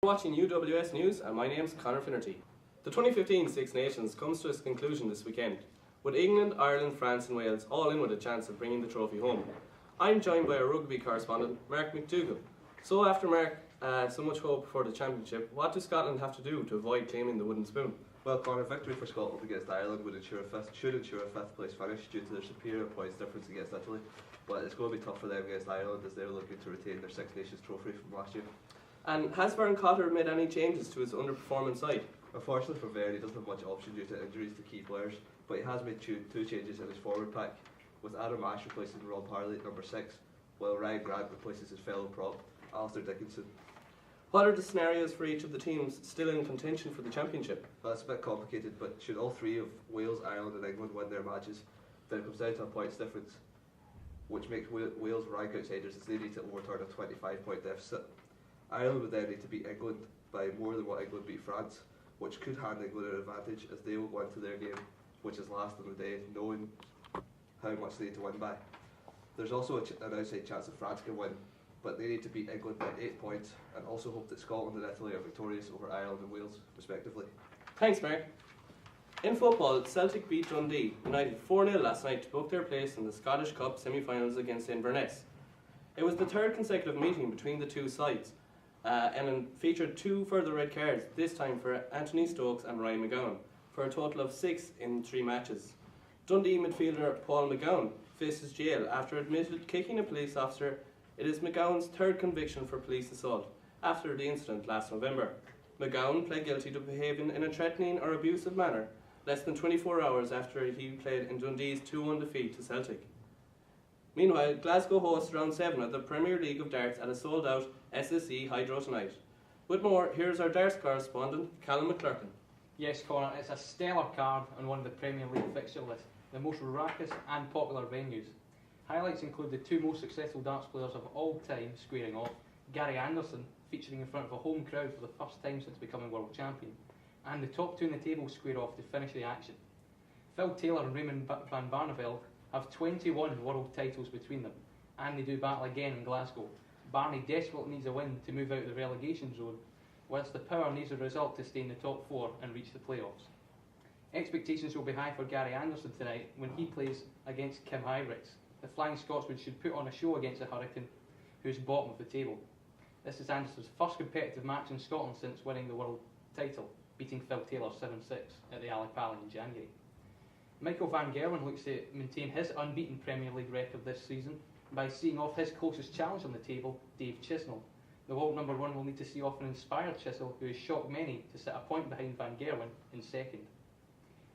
Watching UWS News, and my name's Conor Finnerty. The 2015 Six Nations comes to its conclusion this weekend, with England, Ireland, France and Wales all in with a chance of bringing the trophy home. I'm joined by our rugby correspondent, Mark McDougall. So after Mark, so much hope for the championship, what does Scotland have to do to avoid claiming the wooden spoon? Well, Conor, victory for Scotland against Ireland should ensure a fifth place finish due to their superior points difference against Italy. But it's going to be tough for them against Ireland as they're looking to retain their Six Nations trophy from last year. And has Vern Cotter made any changes to his underperforming side? Unfortunately for Vern, he doesn't have much option due to injuries to key players, but he has made two changes in his forward pack, with Adam Ash replacing Rob Harley at number 6, while Ryan Grant replaces his fellow prop, Alistair Dickinson. What are the scenarios for each of the teams still in contention for the championship? Well, it's a bit complicated, but should all three of Wales, Ireland and England win their matches, then it comes down to a points difference, which makes Wales rank outsiders as they need to overturn a 25-point deficit. Ireland would then need to beat England by more than what England beat France, which could hand England an advantage as they will go into their game, which is last on the day, knowing how much they need to win by. There's also an outside chance that France can win, but they need to beat England by 8 points and also hope that Scotland and Italy are victorious over Ireland and Wales, respectively. Thanks, Mark. In football, Celtic beat Dundee United 4-0 last night to book their place in the Scottish Cup semi-finals against Inverness. It was the third consecutive meeting between the two sides, and it featured 2 further red cards, this time for Anthony Stokes and Ryan McGowan, for a total of 6 in 3 matches. Dundee midfielder Paul McGowan faces jail after admitted kicking a police officer. It is McGowan's 3rd conviction for police assault after the incident last November. McGowan pled guilty to behaving in a threatening or abusive manner less than 24 hours after he played in Dundee's 2-1 defeat to Celtic. Meanwhile, Glasgow hosts round 7 of the Premier League of Darts at a sold-out SSE Hydro tonight. With more, here's our darts correspondent, Callum McClurkin. Yes, Conor, it's a stellar card on one of the Premier League fixture lists, the most raucous and popular venues. Highlights include the 2 most successful darts players of all time squaring off, Gary Anderson featuring in front of a home crowd for the first time since becoming world champion, and the top 2 in the table square off to finish the action. Phil Taylor and Raymond van Barneveld have 21 world titles between them, and they do battle again in Glasgow. Barney desperately needs a win to move out of the relegation zone, whilst the Power needs a result to stay in the top 4 and reach the playoffs. Expectations will be high for Gary Anderson tonight when he plays against Kim Hybricks. The Flying Scotsman should put on a show against the Hurricane, who's bottom of the table. This is Anderson's first competitive match in Scotland since winning the world title, beating Phil Taylor 7-6 at the Ali Pali in January. Michael van Gerwen looks to maintain his unbeaten Premier League record this season by seeing off his closest challenge on the table, Dave Chisnell. The world number 1 will need to see off an inspired Chisnell who has shocked many to sit a point behind van Gerwen in 2nd.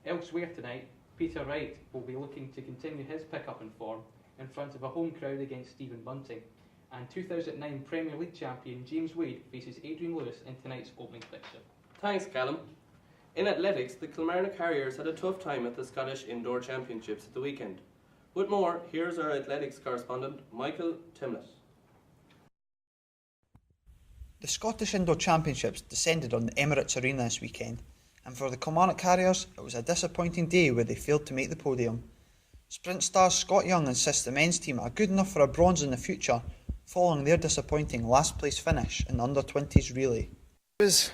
Elsewhere tonight, Peter Wright will be looking to continue his pick-up in form in front of a home crowd against Stephen Bunting, and 2009 Premier League champion James Wade faces Adrian Lewis in tonight's opening fixture. Thanks, Callum. In athletics, the Kilmarnock Harriers had a tough time at the Scottish Indoor Championships at the weekend. With more, here's our athletics correspondent, Michael Timlett. The Scottish Indoor Championships descended on the Emirates Arena this weekend, and for the Kilmarnock Harriers, it was a disappointing day where they failed to make the podium. Sprint stars Scott Young insist the men's team are good enough for a bronze in the future, following their disappointing last place finish in the under-20s relay. It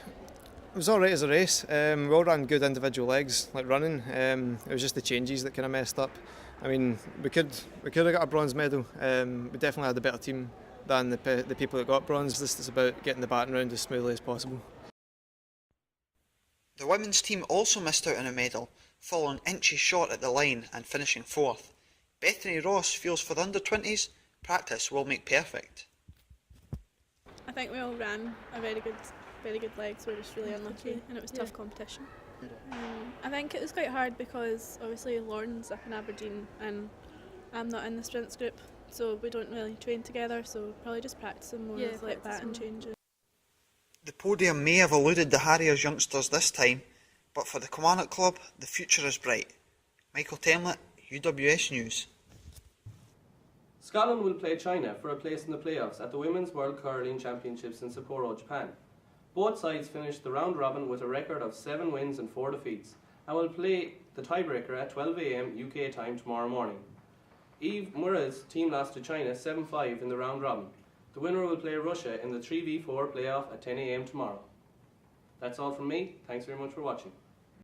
was alright as a race. We all ran good individual legs, like running. It was just the changes that kind of messed up. I mean, we could have got a bronze medal. We definitely had a better team than the people that got bronze. This is about getting the batting round as smoothly as possible. The women's team also missed out on a medal, falling inches short at the line and finishing 4th. Bethany Ross feels for the under-20s, practice will make perfect. I think we all ran a very good legs. We were just really unlucky and it was tough competition. I think it was quite hard because obviously Lauren's up in Aberdeen and I'm not in the sprints group, so we don't really train together, so probably just practicing more with like that and changes. The podium may have eluded the Harriers youngsters this time, but for the Kilmarnock club, the future is bright. Michael Temlett, UWS News. Scotland will play China for a place in the playoffs at the Women's World Curling Championships in Sapporo, Japan. Both sides finished the round robin with a record of 7 wins and 4 defeats and will play the tiebreaker at 12 AM UK time tomorrow morning. Eve Murray's team lost to China 7-5 in the round robin. The winner will play Russia in the 3v4 playoff at 10 AM tomorrow. That's all from me. Thanks very much for watching.